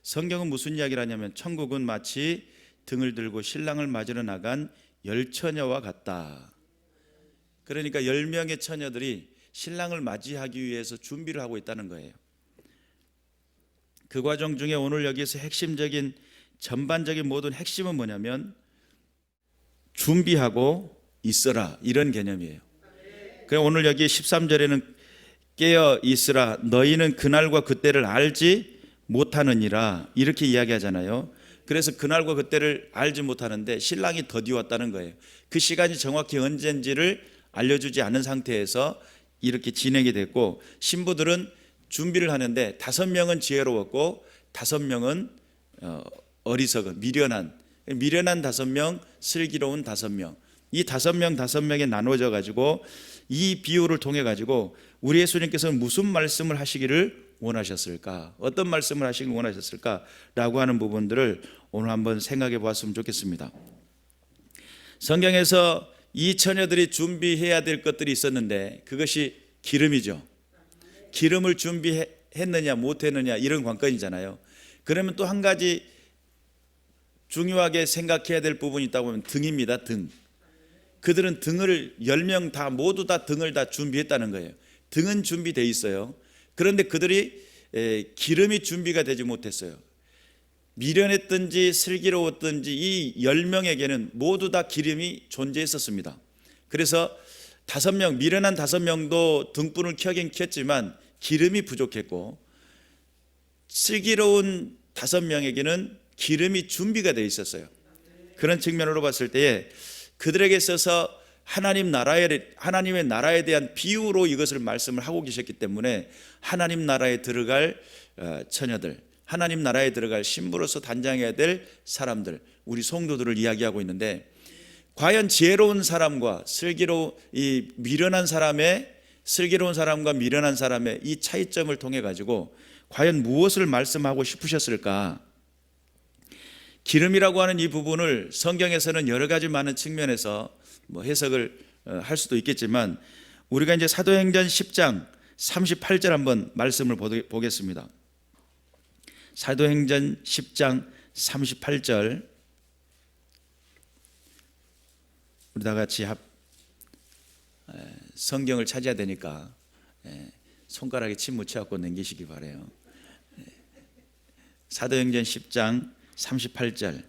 성경은 무슨 이야기를 하냐면 천국은 마치 등을 들고 신랑을 맞으러 나간 10처녀와 같다. 그러니까 10명의 처녀들이 신랑을 맞이하기 위해서 준비를 하고 있다는 거예요. 그 과정 중에 오늘 여기서 핵심적인 전반적인 모든 핵심은 뭐냐면 준비하고 있어라, 이런 개념이에요. 그래서 오늘 여기 13절에는 깨어 있으라, 너희는 그날과 그때를 알지 못하느니라, 이렇게 이야기하잖아요. 그래서 그날과 그때를 알지 못하는데 신랑이 더디왔다는 거예요. 그 시간이 정확히 언제인지를 알려주지 않은 상태에서 이렇게 진행이 됐고, 신부들은 준비를 하는데 5명은 지혜로웠고 5명은 어리석은 미련한 5명, 슬기로운 5명, 이 5명에 나눠져 가지고 이 비유를 통해 가지고 우리 예수님께서는 무슨 말씀을 하시기를 원하셨을까, 어떤 말씀을 하시길 원하셨을까라고 하는 부분들을 오늘 한번 생각해 보았으면 좋겠습니다. 성경에서 이 처녀들이 준비해야 될 것들이 있었는데 그것이 기름이죠. 기름을 준비했느냐 못했느냐 이런 관건이잖아요. 그러면 또 한 가지 중요하게 생각해야 될 부분이 있다고 하면 등입니다. 등. 그들은 등을 10명 다 모두 다 등을 다 준비했다는 거예요. 등은 준비되어 있어요. 그런데 그들이 기름이 준비가 되지 못했어요. 미련했든지 슬기로웠든지 이 10명에게는 모두 다 기름이 존재했었습니다. 그래서 5명, 미련한 5명도 등불을 켜긴 켰지만 기름이 부족했고, 슬기로운 5명에게는 기름이 준비가 되어 있었어요. 그런 측면으로 봤을 때에 그들에게 있어서 하나님의 나라에 대한 비유로 이것을 말씀을 하고 계셨기 때문에 하나님 나라에 들어갈 처녀들, 하나님 나라에 들어갈 신부로서 단장해야 될 사람들, 우리 성도들을 이야기하고 있는데, 과연 지혜로운 사람과 미련한 사람의 이 차이점을 통해 가지고 과연 무엇을 말씀하고 싶으셨을까? 기름이라고 하는 이 부분을 성경에서는 여러 가지 많은 측면에서 해석을 할 수도 있겠지만, 우리가 이제 사도행전 10장 38절 한번 말씀을 보겠습니다. 사도행전 10장 38절, 우리 다 같이 성경을 찾아야 되니까 손가락에 침 묻혀갖고 넘기시기 바라요. 사도행전 10장 38절,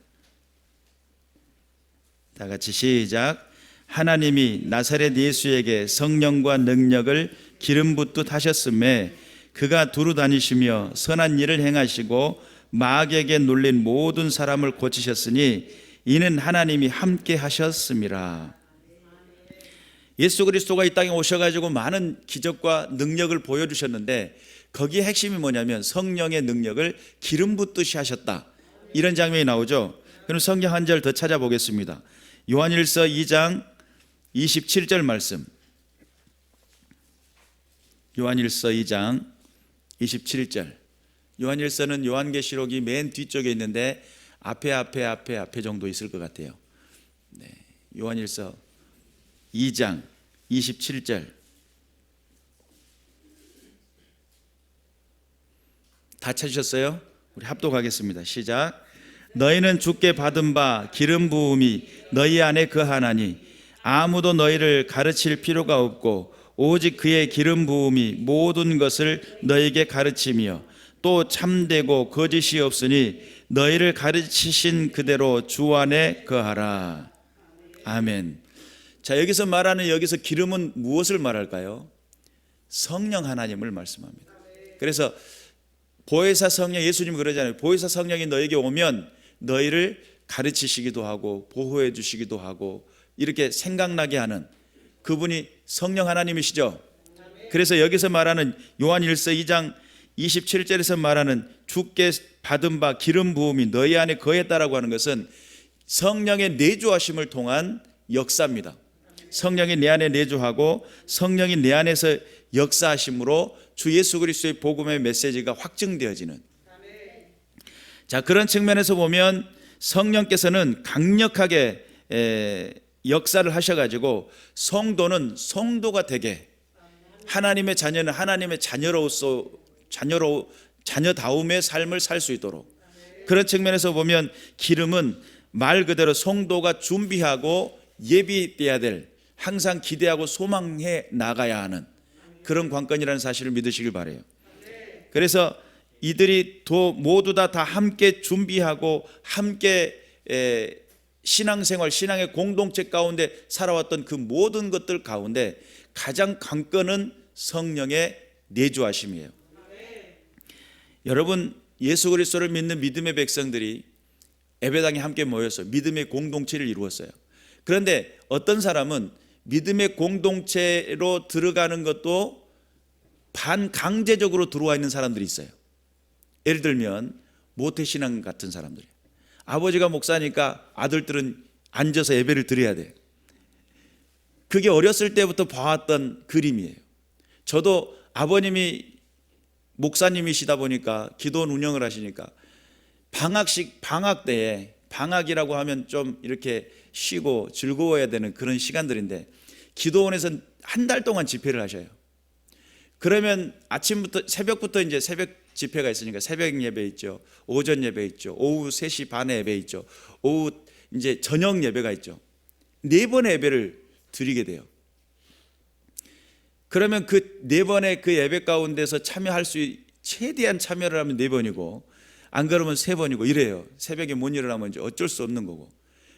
다 같이 시작. 하나님이 나사렛 예수에게 성령과 능력을 기름 붓듯 하셨음에 그가 두루 다니시며 선한 일을 행하시고 마귀에게 놀린 모든 사람을 고치셨으니 이는 하나님이 함께 하셨음이라. 예수 그리스도가 이 땅에 오셔가지고 많은 기적과 능력을 보여주셨는데 거기에 핵심이 뭐냐면 성령의 능력을 기름 붓듯이 하셨다, 이런 장면이 나오죠. 그럼 성경 한 절 더 찾아보겠습니다. 요한일서 2장 27절 말씀, 요한일서 2장 27절. 요한일서는 요한계시록이 맨 뒤쪽에 있는데 앞에 정도 있을 것 같아요. 요한일서 2장 27절. 다 찾으셨어요? 우리 합독하겠습니다. 시작. 너희는 주께 받은 바 기름 부음이 너희 안에 거하나니 아무도 너희를 가르칠 필요가 없고 오직 그의 기름 부음이 모든 것을 너희에게 가르치며 또 참되고 거짓이 없으니 너희를 가르치신 그대로 주 안에 거하라. 아멘. 자, 여기서 기름은 무엇을 말할까요? 성령 하나님을 말씀합니다. 그래서 보혜사 성령, 예수님이 그러잖아요. 보혜사 성령이 너에게 오면 너희를 가르치시기도 하고 보호해 주시기도 하고 이렇게 생각나게 하는 그분이 성령 하나님이시죠. 그래서 여기서 말하는 요한일서 2장 27절에서 말하는 주께 받은 바 기름 부음이 너희 안에 거했다라고 하는 것은 성령의 내주하심을 통한 역사입니다. 성령이 내 안에 내주하고 성령이 내 안에서 역사하심으로 주 예수 그리스도의 복음의 메시지가 확증되어지는, 자, 그런 측면에서 보면 성령께서는 강력하게 역사를 하셔가지고 성도는 성도가 되게, 하나님의 자녀는 하나님의 자녀다움의 삶을 살 수 있도록, 그런 측면에서 보면 기름은 말 그대로 성도가 준비하고 예비돼야 될, 항상 기대하고 소망해 나가야 하는 그런 관건이라는 사실을 믿으시길 바라요. 그래서 이들이 모두 다 함께 준비하고 함께 신앙생활, 신앙의 공동체 가운데 살아왔던 그 모든 것들 가운데 가장 관건은 성령의 내주하심이에요. 여러분, 예수 그리스도를 믿는 믿음의 백성들이 예배당에 함께 모여서 믿음의 공동체를 이루었어요. 그런데 어떤 사람은 믿음의 공동체로 들어가는 것도 반강제적으로 들어와 있는 사람들이 있어요. 예를 들면 모태신앙 같은 사람들이에요. 아버지가 목사니까 아들들은 앉아서 예배를 드려야 돼요. 그게 어렸을 때부터 봐왔던 그림이에요. 저도 아버님이 목사님이시다 보니까 기도원 운영을 하시니까 방학 때에, 방학이라고 하면 좀 이렇게 쉬고 즐거워야 되는 그런 시간들인데 기도원에서 한 달 동안 집회를 하셔요. 그러면 아침부터 새벽부터 이제 새벽 집회가 있으니까 새벽 예배 있죠, 오전 예배 있죠, 오후 3시 반에 예배 있죠, 오후 이제 저녁 예배가 있죠. 4번의 예배를 드리게 돼요. 그러면 그 4번의 그 예배 가운데서 참여할 최대한 참여를 하면 4번이고 안 그러면 3번이고 이래요. 새벽에 못 일어나면 이제 어쩔 수 없는 거고.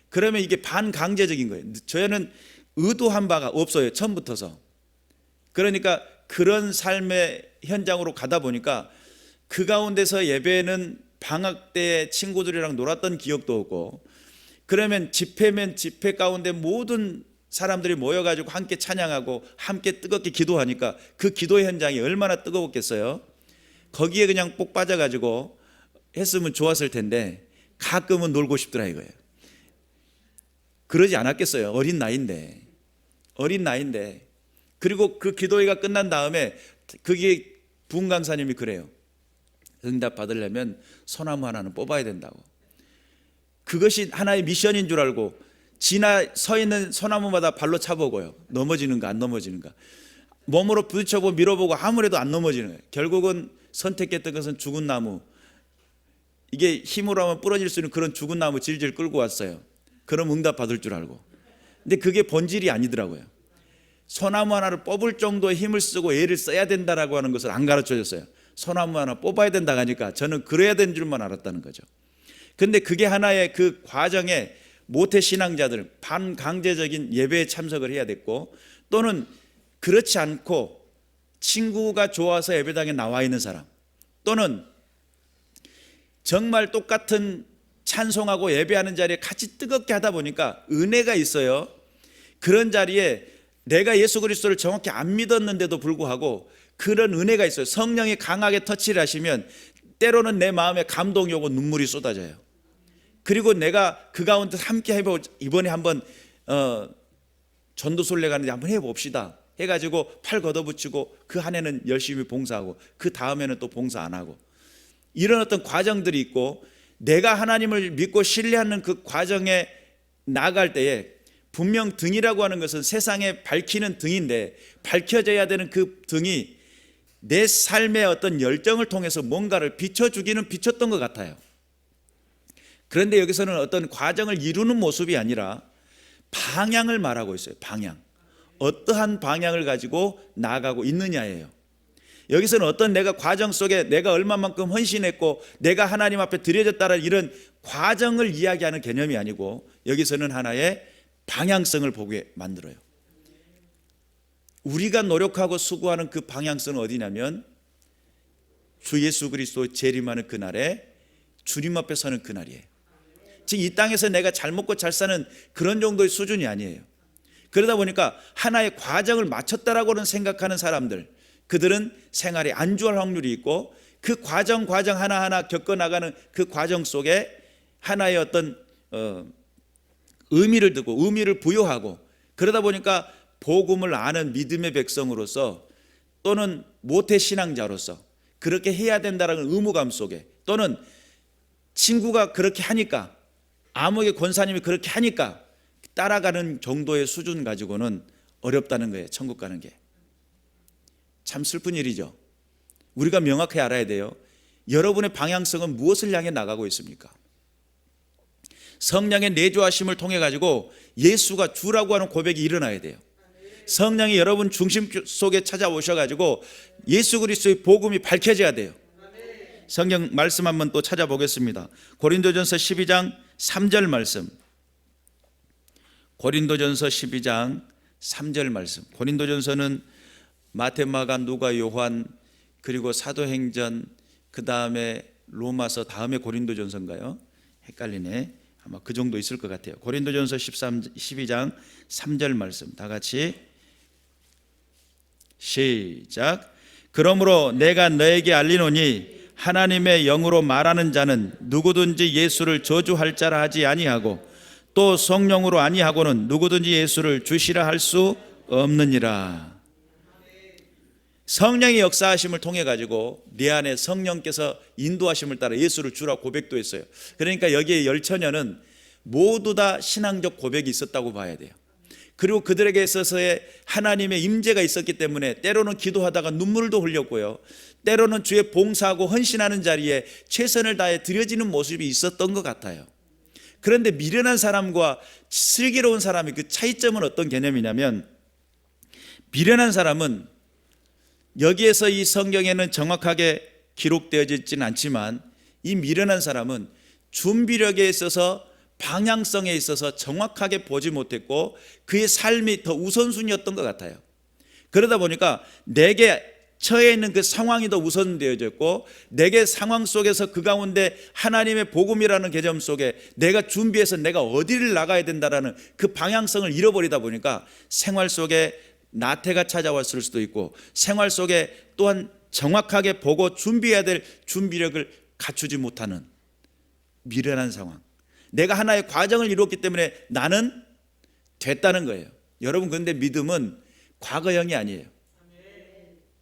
그러면 이게 반강제적인 거예요. 저희는 의도한 바가 없어요, 처음부터서. 그러니까 그런 삶의 현장으로 가다 보니까 그 가운데서 예배는 방학 때 친구들이랑 놀았던 기억도 없고, 그러면 집회면 집회 가운데 모든 사람들이 모여가지고 함께 찬양하고 함께 뜨겁게 기도하니까 그 기도 현장이 얼마나 뜨거웠겠어요. 거기에 그냥 꼭 빠져가지고 했으면 좋았을 텐데 가끔은 놀고 싶더라 이거예요. 그러지 않았겠어요. 어린 나이인데. 그리고 그 기도회가 끝난 다음에 그게 부흥 강사님이 그래요. 응답 받으려면 소나무 하나는 뽑아야 된다고. 그것이 하나의 미션인 줄 알고 서 있는 소나무마다 발로 차보고요. 넘어지는가 안 넘어지는가. 몸으로 부딪혀보고 밀어보고 아무래도 안 넘어지는 거예요. 결국은 선택했던 것은 죽은 나무. 이게 힘으로 하면 부러질 수 있는 그런 죽은 나무 질질 끌고 왔어요. 그럼 응답 받을 줄 알고. 근데 그게 본질이 아니더라고요. 소나무 하나를 뽑을 정도의 힘을 쓰고 애를 써야 된다라고 하는 것을 안 가르쳐 줬어요. 소나무 하나 뽑아야 된다고 하니까 저는 그래야 되는 줄만 알았다는 거죠. 근데 그게 하나의 그 과정에 모태 신앙자들 반강제적인 예배에 참석을 해야 됐고, 또는 그렇지 않고 친구가 좋아서 예배당에 나와 있는 사람, 또는 정말 똑같은 찬송하고 예배하는 자리에 같이 뜨겁게 하다 보니까 은혜가 있어요. 그런 자리에 내가 예수 그리스도를 정확히 안 믿었는데도 불구하고 그런 은혜가 있어요. 성령이 강하게 터치를 하시면 때로는 내 마음에 감동이 오고 눈물이 쏟아져요. 그리고 내가 그 가운데 함께 이번에 한번 전도순례 가는데 한번 해봅시다 해가지고 팔 걷어붙이고 그 한 해는 열심히 봉사하고 그 다음에는 또 봉사 안 하고, 이런 어떤 과정들이 있고, 내가 하나님을 믿고 신뢰하는 그 과정에 나아갈 때에 분명 등이라고 하는 것은 세상에 밝히는 등인데, 밝혀져야 되는 그 등이 내 삶의 어떤 열정을 통해서 뭔가를 비춰주기는 비췄던 것 같아요. 그런데 여기서는 어떤 과정을 이루는 모습이 아니라 방향을 말하고 있어요. 방향. 어떠한 방향을 가지고 나아가고 있느냐예요. 여기서는 어떤 내가 과정 속에 내가 얼마만큼 헌신했고 내가 하나님 앞에 드려졌다는 이런 과정을 이야기하는 개념이 아니고, 여기서는 하나의 방향성을 보게 만들어요. 우리가 노력하고 수고하는 그 방향성은 어디냐면 주 예수 그리스도 재림하는 그날에 주님 앞에 서는 그날이에요. 즉 이 땅에서 내가 잘 먹고 잘 사는 그런 정도의 수준이 아니에요. 그러다 보니까 하나의 과정을 마쳤다라고는 생각하는 사람들, 그들은 생활에 안주할 확률이 있고, 그 과정 하나하나 겪어나가는 그 과정 속에 하나의 어떤 의미를 두고 의미를 부여하고, 그러다 보니까 복음을 아는 믿음의 백성으로서 또는 모태신앙자로서 그렇게 해야 된다는 의무감 속에, 또는 친구가 그렇게 하니까, 아무개 권사님이 그렇게 하니까 따라가는 정도의 수준 가지고는 어렵다는 거예요. 천국 가는 게 참 슬픈 일이죠. 우리가 명확히 알아야 돼요. 여러분의 방향성은 무엇을 향해 나가고 있습니까? 성령의 내주하심을 통해 가지고 예수가 주라고 하는 고백이 일어나야 돼요. 성령이 여러분 중심 속에 찾아오셔 가지고 예수 그리스도의 복음이 밝혀져야 돼요. 성경 말씀 한번 또 찾아보겠습니다. 고린도전서 12장 3절 말씀. 고린도전서 12장 3절 말씀. 고린도전서는 마태, 마가, 누가, 요한, 그리고 사도행전, 그 다음에 로마서, 다음에 고린도전서인가요? 헷갈리네. 아마 그 정도 있을 것 같아요. 고린도전서 12장 3절 말씀 다 같이 시작. 그러므로 내가 너에게 알리노니 하나님의 영으로 말하는 자는 누구든지 예수를 저주할 자라 하지 아니하고 또 성령으로 아니하고는 누구든지 예수를 주시라 할 수 없느니라. 성령의 역사하심을 통해 가지고 내 안에 성령께서 인도하심을 따라 예수를 주라 고백도 했어요. 그러니까 여기에 열처녀는 모두 다 신앙적 고백이 있었다고 봐야 돼요. 그리고 그들에게 있어서의 하나님의 임재가 있었기 때문에 때로는 기도하다가 눈물도 흘렸고요, 때로는 주의 봉사하고 헌신하는 자리에 최선을 다해 드려지는 모습이 있었던 것 같아요. 그런데 미련한 사람과 슬기로운 사람의 그 차이점은 어떤 개념이냐면, 미련한 사람은 여기에서 이 성경에는 정확하게 기록되어지지는 않지만 이 미련한 사람은 준비력에 있어서 방향성에 있어서 정확하게 보지 못했고 그의 삶이 더 우선순위였던 것 같아요. 그러다 보니까 내게 처해 있는 그 상황이 더 우선되어졌고 내게 상황 속에서 그 가운데 하나님의 복음이라는 개념 속에 내가 준비해서 내가 어디를 나가야 된다라는 그 방향성을 잃어버리다 보니까 생활 속에 나태가 찾아왔을 수도 있고 생활 속에 또한 정확하게 보고 준비해야 될 준비력을 갖추지 못하는 미련한 상황. 내가 하나의 과정을 이루었기 때문에 나는 됐다는 거예요. 여러분, 그런데 믿음은 과거형이 아니에요.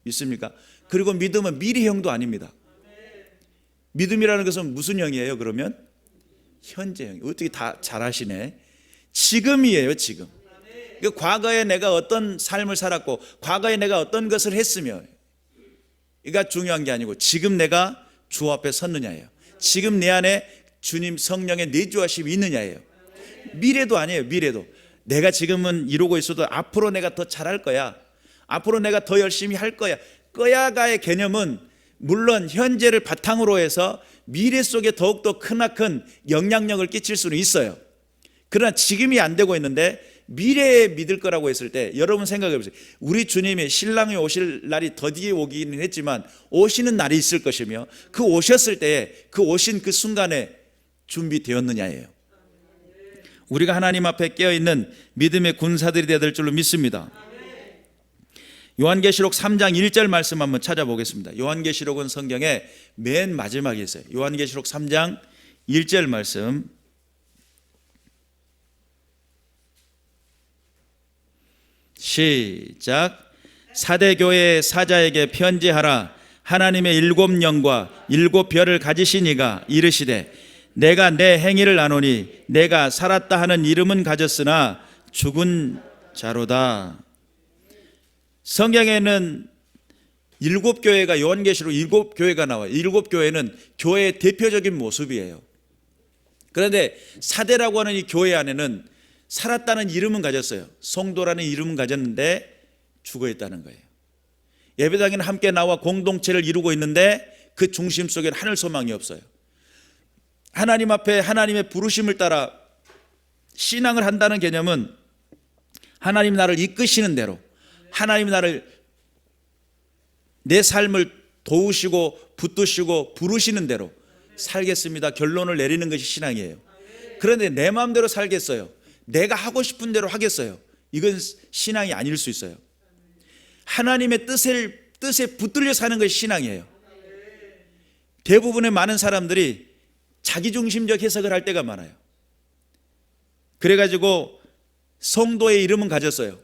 있습니까? 그리고 믿음은 미래형도 아닙니다. 믿음이라는 것은 무슨 형이에요? 그러면 현재형. 어떻게 다 잘하시네. 지금이에요. 지금. 그러니까 과거에 내가 어떤 삶을 살았고 과거에 내가 어떤 것을 했으며 이가 중요한 게 아니고 지금 내가 주 앞에 섰느냐예요. 지금 내 안에 주님 성령의 내주하심이 있느냐예요. 미래도 아니에요. 미래도 내가 지금은 이루고 있어도 앞으로 내가 더 잘할 거야, 앞으로 내가 더 열심히 할 거야. 거야가의 개념은 물론 현재를 바탕으로 해서 미래 속에 더욱더 크나큰 영향력을 끼칠 수는 있어요. 그러나 지금이 안 되고 있는데 미래에 믿을 거라고 했을 때 여러분 생각해 보세요. 우리 주님이 신랑이 오실 날이 더디게 오기는 했지만 오시는 날이 있을 것이며 그 오셨을 때에 그 오신 그 순간에 준비되었느냐예요. 우리가 하나님 앞에 깨어있는 믿음의 군사들이 되어야 될 줄로 믿습니다. 요한계시록 3장 1절 말씀 한번 찾아보겠습니다. 요한계시록은 성경의 맨 마지막에 있어요. 요한계시록 3장 1절 말씀 시작. 사대교회의 사자에게 편지하라. 하나님의 7영과 7별을 가지신 이가 이르시되 내가 내 행위를 아노니 내가 살았다 하는 이름은 가졌으나 죽은 자로다. 성경에는 7교회가 요한계시록 7교회가 나와요. 7교회는 교회의 대표적인 모습이에요. 그런데 사대라고 하는 이 교회 안에는 살았다는 이름은 가졌어요. 성도라는 이름은 가졌는데 죽어 있다는 거예요. 예배당에는 함께 나와 공동체를 이루고 있는데 그 중심 속에는 하늘 소망이 없어요. 하나님 앞에 하나님의 부르심을 따라 신앙을 한다는 개념은 하나님 나를 이끄시는 대로, 하나님 나를 내 삶을 도우시고 붙드시고 부르시는 대로 살겠습니다 결론을 내리는 것이 신앙이에요. 그런데 내 마음대로 살겠어요, 내가 하고 싶은 대로 하겠어요, 이건 신앙이 아닐 수 있어요. 하나님의 뜻에 붙들려 사는 것이 신앙이에요. 대부분의 많은 사람들이 자기중심적 해석을 할 때가 많아요. 그래가지고 성도의 이름은 가졌어요.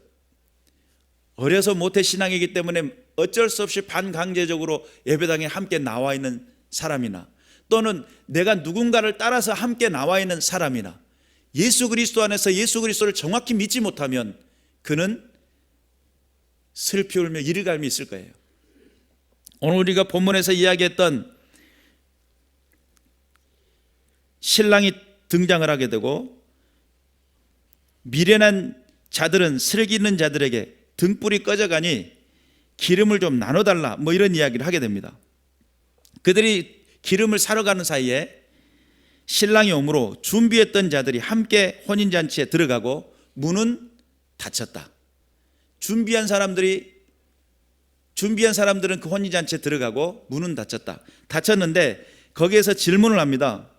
어려서 모태 신앙이기 때문에 어쩔 수 없이 반강제적으로 예배당에 함께 나와 있는 사람이나 또는 내가 누군가를 따라서 함께 나와 있는 사람이나 예수 그리스도 안에서 예수 그리스도를 정확히 믿지 못하면 그는 슬피 울며 이르갈미 있을 거예요. 오늘 우리가 본문에서 이야기했던 신랑이 등장을 하게 되고, 미련한 자들은 슬기 있는 자들에게 등불이 꺼져가니 기름을 좀 나눠달라, 뭐 이런 이야기를 하게 됩니다. 그들이 기름을 사러 가는 사이에 신랑이 오므로 준비했던 자들이 함께 혼인잔치에 들어가고 문은 닫혔다. 준비한 사람들은 그 혼인잔치에 들어가고 문은 닫혔는데 거기에서 질문을 합니다.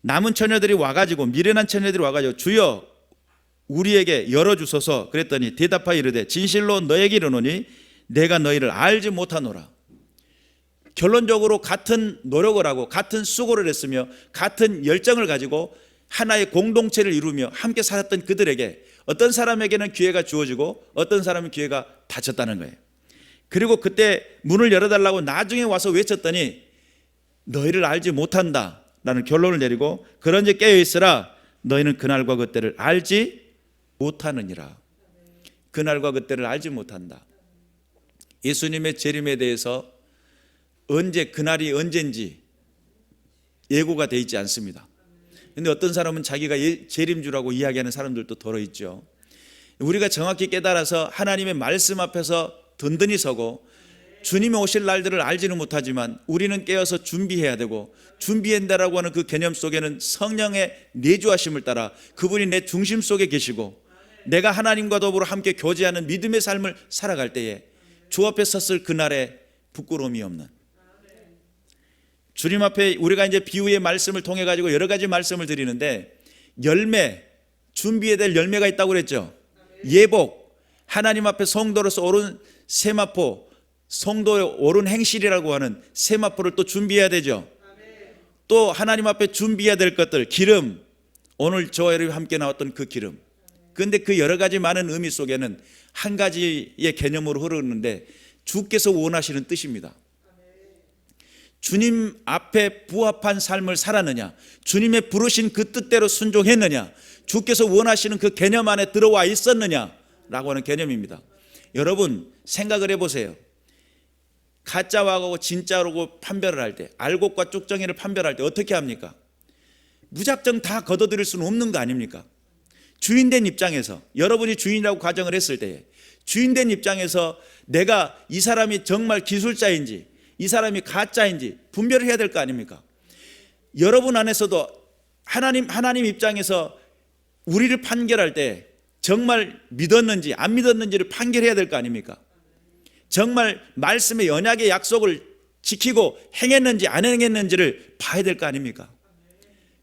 남은 처녀들이 와가지고, 미련한 처녀들이 와가지고 주여 우리에게 열어주소서 그랬더니 대답하여 이르되 진실로 너에게 이르노니 내가 너희를 알지 못하노라. 결론적으로 같은 노력을 하고 같은 수고를 했으며 같은 열정을 가지고 하나의 공동체를 이루며 함께 살았던 그들에게 어떤 사람에게는 기회가 주어지고 어떤 사람은 기회가 닫혔다는 거예요. 그리고 그때 문을 열어달라고 나중에 와서 외쳤더니 너희를 알지 못한다 라는 결론을 내리고, 그런즉 깨어있으라 너희는 그날과 그때를 알지 못하느니라. 그날과 그때를 알지 못한다. 예수님의 재림에 대해서 언제, 그날이 언젠지 예고가 되어 있지 않습니다. 그런데 어떤 사람은 자기가 재림주라고 이야기하는 사람들도 더러 있죠. 우리가 정확히 깨달아서 하나님의 말씀 앞에서 든든히 서고 주님이 오실 날들을 알지는 못하지만 우리는 깨어서 준비해야 되고, 준비한다라고 하는 그 개념 속에는 성령의 내주하심을 따라 그분이 내 중심 속에 계시고 내가 하나님과 더불어 함께 교제하는 믿음의 삶을 살아갈 때에 주 앞에 섰을 그날에 부끄러움이 없는, 주님 앞에 우리가 이제 비유의 말씀을 통해 가지고 여러 가지 말씀을 드리는데, 열매, 준비해야 될 열매가 있다고 그랬죠. 예복, 하나님 앞에 성도로서 옳은 세마포, 성도의 옳은 행실이라고 하는 세마포를 또 준비해야 되죠. 또 하나님 앞에 준비해야 될 것들, 기름, 오늘 저와 여러분이 함께 나왔던 그 기름. 그런데 그 여러 가지 많은 의미 속에는 한 가지의 개념으로 흐르는데 주께서 원하시는 뜻입니다. 주님 앞에 부합한 삶을 살았느냐, 주님의 부르신 그 뜻대로 순종했느냐, 주께서 원하시는 그 개념 안에 들어와 있었느냐라고 하는 개념입니다. 여러분 생각을 해보세요. 가짜하고 진짜로 판별을 할 때, 알곡과 쭉정이를 판별할 때 어떻게 합니까? 무작정 다 걷어들일 수는 없는 거 아닙니까? 주인된 입장에서, 여러분이 주인이라고 가정을 했을 때에 주인된 입장에서 내가 이 사람이 정말 기술자인지 이 사람이 가짜인지 분별을 해야 될 거 아닙니까? 여러분 안에서도 하나님 입장에서 우리를 판결할 때 정말 믿었는지 안 믿었는지를 판결해야 될 거 아닙니까? 정말 말씀의 언약의 약속을 지키고 행했는지 안 행했는지를 봐야 될 거 아닙니까?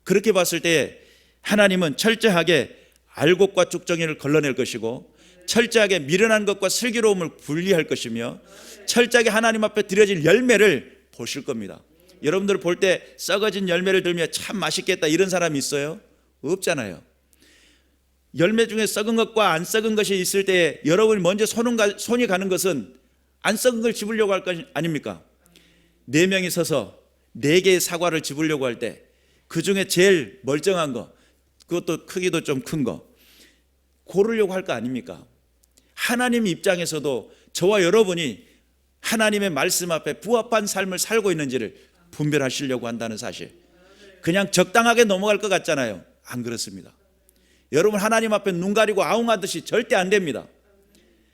그렇게 봤을 때 하나님은 철저하게 알곡과 쭉정이를 걸러낼 것이고, 철저하게 미련한 것과 슬기로움을 분리할 것이며, 철저하게 하나님 앞에 드려질 열매를 보실 겁니다. 여러분들 볼 때 썩어진 열매를 들면 참 맛있겠다 이런 사람이 있어요? 없잖아요. 열매 중에 썩은 것과 안 썩은 것이 있을 때 여러분이 먼저 손이 가는 것은 안 썩은 걸 집으려고 할 거 아닙니까? 4명이 서서 4개의 사과를 집으려고 할 때 그 중에 제일 멀쩡한 거, 그것도 크기도 좀 큰 거 고르려고 할 거 아닙니까? 하나님 입장에서도 저와 여러분이 하나님의 말씀 앞에 부합한 삶을 살고 있는지를 분별하시려고 한다는 사실. 그냥 적당하게 넘어갈 것 같잖아요. 안 그렇습니다. 여러분 하나님 앞에 눈 가리고 아웅하듯이 절대 안 됩니다.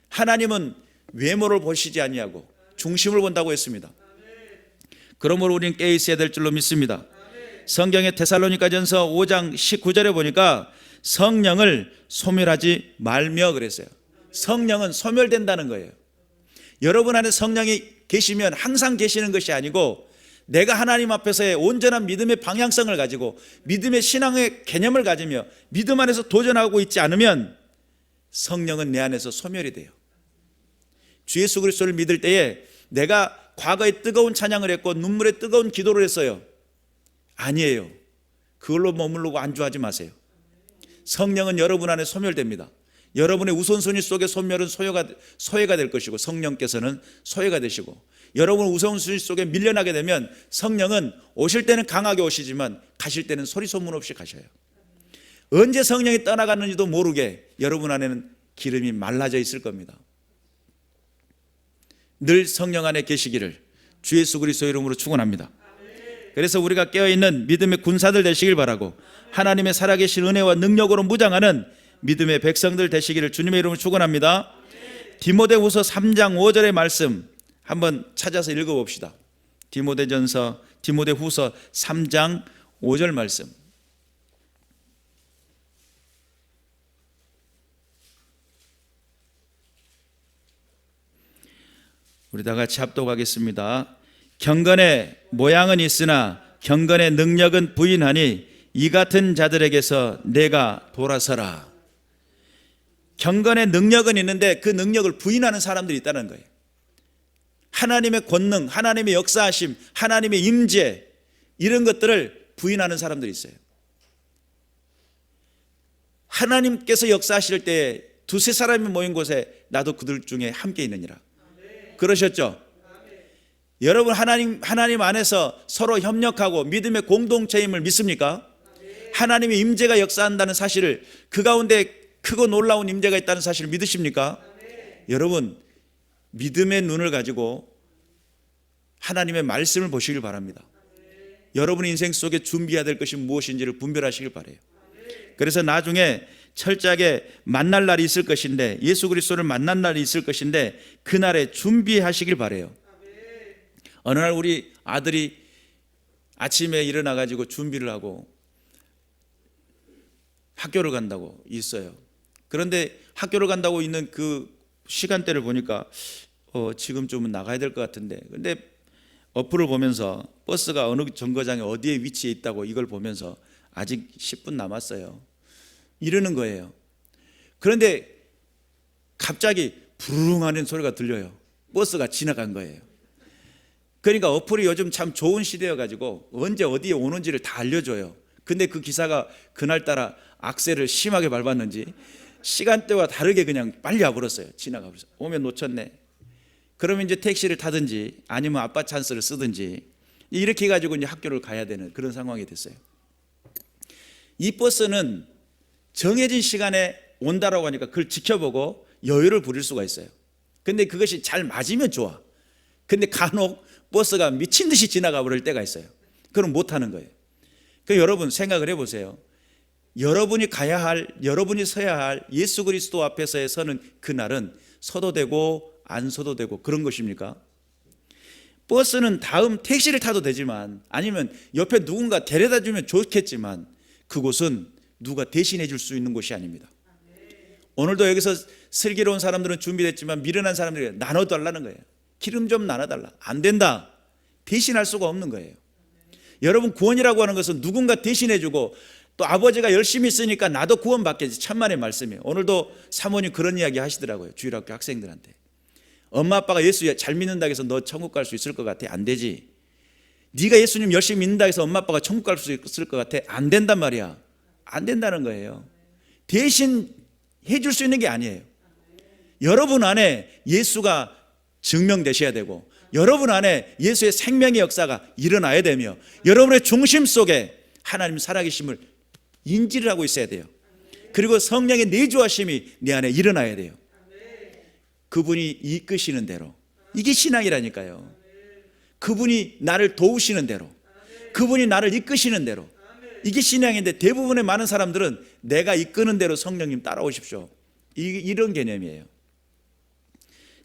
하나님은 외모를 보시지 아니하고 중심을 본다고 했습니다. 그러므로 우리는 깨어 있어야 될 줄로 믿습니다. 성경의 데살로니가전서 5장 19절에 보니까 성령을 소멸하지 말며 그랬어요. 성령은 소멸된다는 거예요. 여러분 안에 성령이 계시면 항상 계시는 것이 아니고, 내가 하나님 앞에서의 온전한 믿음의 방향성을 가지고 믿음의 신앙의 개념을 가지며 믿음 안에서 도전하고 있지 않으면 성령은 내 안에서 소멸이 돼요. 주 예수 그리스도를 믿을 때에 내가 과거에 뜨거운 찬양을 했고 눈물에 뜨거운 기도를 했어요. 아니에요. 그걸로 머무르고 안주하지 마세요. 성령은 여러분 안에 소멸됩니다. 여러분의 우선순위 속에 소멸은 소외가 될 것이고, 성령께서는 소외가 되시고, 여러분 우선순위 속에 밀려나게 되면 성령은 오실 때는 강하게 오시지만 가실 때는 소리 소문 없이 가셔요. 언제 성령이 떠나갔는지도 모르게 여러분 안에는 기름이 말라져 있을 겁니다. 늘 성령 안에 계시기를 주 예수 그리스도 이름으로 축원합니다. 그래서 우리가 깨어있는 믿음의 군사들 되시길 바라고 하나님의 살아계신 은혜와 능력으로 무장하는 믿음의 백성들 되시기를 주님의 이름으로 축원합니다. 디모데후서 3장 5절의 말씀 한번 찾아서 읽어봅시다. 디모데후서 3장 5절 말씀. 우리 다 같이 합독하겠습니다. 경건의 모양은 있으나 경건의 능력은 부인하니 이 같은 자들에게서 내가 돌아서라. 경건의 능력은 있는데 그 능력을 부인하는 사람들이 있다는 거예요. 하나님의 권능, 하나님의 역사하심, 하나님의 임재, 이런 것들을 부인하는 사람들이 있어요. 하나님께서 역사하실 때 두세 사람이 모인 곳에 나도 그들 중에 함께 있느니라. 그러셨죠? 여러분 하나님 안에서 서로 협력하고 믿음의 공동체임을 믿습니까? 하나님의 임재가 역사한다는 사실을, 그 가운데 크고 놀라운 임재가 있다는 사실을 믿으십니까? 여러분 믿음의 눈을 가지고 하나님의 말씀을 보시길 바랍니다. 여러분의 인생 속에 준비해야 될 것이 무엇인지를 분별하시길 바라요. 그래서 나중에 철저하게 만날 날이 있을 것인데, 예수 그리스도를 만난 날이 있을 것인데 그날에 준비하시길 바라요. 어느 날 우리 아들이 아침에 일어나 가지고 준비를 하고 학교를 간다고 있어요. 그런데 학교를 간다고 있는 그 시간대를 보니까 지금쯤은 나가야 될 것 같은데, 근데 어플을 보면서 버스가 어느 정거장에 어디에 위치해 있다고 이걸 보면서 아직 10분 남았어요 이러는 거예요. 그런데 갑자기 부르릉 하는 소리가 들려요. 버스가 지나간 거예요. 그러니까 어플이 요즘 참 좋은 시대여 가지고 언제 어디에 오는지를 다 알려줘요. 근데 그 기사가 그날따라 악셀을 심하게 밟았는지 시간대와 다르게 그냥 빨리 와버렸어요. 지나가 버렸어요. 오면 놓쳤네. 그러면 이제 택시를 타든지 아니면 아빠 찬스를 쓰든지 이렇게 해가지고 이제 학교를 가야 되는 그런 상황이 됐어요. 이 버스는 정해진 시간에 온다라고 하니까 그걸 지켜보고 여유를 부릴 수가 있어요. 근데 그것이 잘 맞으면 좋아. 근데 간혹 버스가 미친 듯이 지나가 버릴 때가 있어요. 그럼 못 하는 거예요. 그러니까 여러분 생각을 해보세요. 여러분이 가야 할, 여러분이 서야 할 예수 그리스도 앞에서 서는 그날은 서도 되고 안 서도 되고 그런 것입니까? 버스는 다음 택시를 타도 되지만, 아니면 옆에 누군가 데려다 주면 좋겠지만, 그곳은 누가 대신해 줄 수 있는 곳이 아닙니다. 오늘도 여기서 슬기로운 사람들은 준비됐지만 미련한 사람들이 나눠달라는 거예요. 기름 좀 나눠달라. 안 된다. 대신할 수가 없는 거예요. 여러분 구원이라고 하는 것은 누군가 대신해 주고, 또 아버지가 열심히 쓰니까 나도 구원받겠지. 천만의 말씀이에요. 오늘도 사모님 그런 이야기 하시더라고요. 주일학교 학생들한테. 엄마 아빠가 예수 잘 믿는다고 해서 너 천국 갈 수 있을 것 같아? 안 되지. 네가 예수님 열심히 믿는다고 해서 엄마 아빠가 천국 갈 수 있을 것 같아? 안 된단 말이야. 안 된다는 거예요. 대신 해줄 수 있는 게 아니에요. 여러분 안에 예수가 증명되셔야 되고, 여러분 안에 예수의 생명의 역사가 일어나야 되며, 여러분의 중심 속에 하나님 살아계심을 인지를 하고 있어야 돼요. 그리고 성령의 내주하심이 내 안에 일어나야 돼요. 그분이 이끄시는 대로. 이게 신앙이라니까요. 그분이 나를 도우시는 대로, 그분이 나를 이끄시는 대로. 이게 신앙인데, 대부분의 많은 사람들은 내가 이끄는 대로 성령님 따라오십시오, 이런 개념이에요.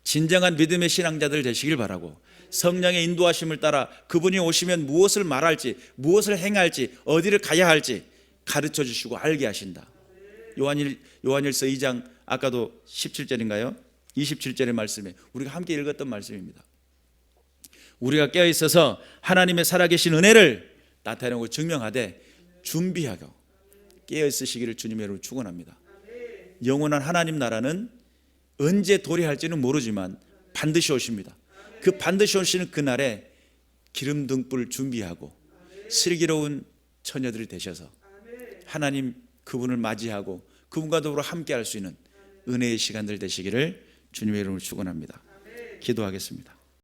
진정한 믿음의 신앙자들 되시길 바라고, 성령의 인도하심을 따라 그분이 오시면 무엇을 말할지, 무엇을 행할지, 어디를 가야 할지 가르쳐 주시고 알게 하신다. 요한일서 2장 아까도 17절인가요? 27절의 말씀에 우리가 함께 읽었던 말씀입니다. 우리가 깨어 있어서 하나님의 살아계신 은혜를 나타내고 증명하되 준비하고 깨어 있으시기를 주님의 이름으로 축원합니다. 영원한 하나님 나라는 언제 도래할지는 모르지만 반드시 오십니다. 그 반드시 오시는 그날에 기름 등불 준비하고 슬기로운 처녀들이 되셔서 하나님 그분을 맞이하고 그분과 더불어 함께 할 수 있는 은혜의 시간들 되시기를 주님의 이름으로 축원합니다. 기도하겠습니다.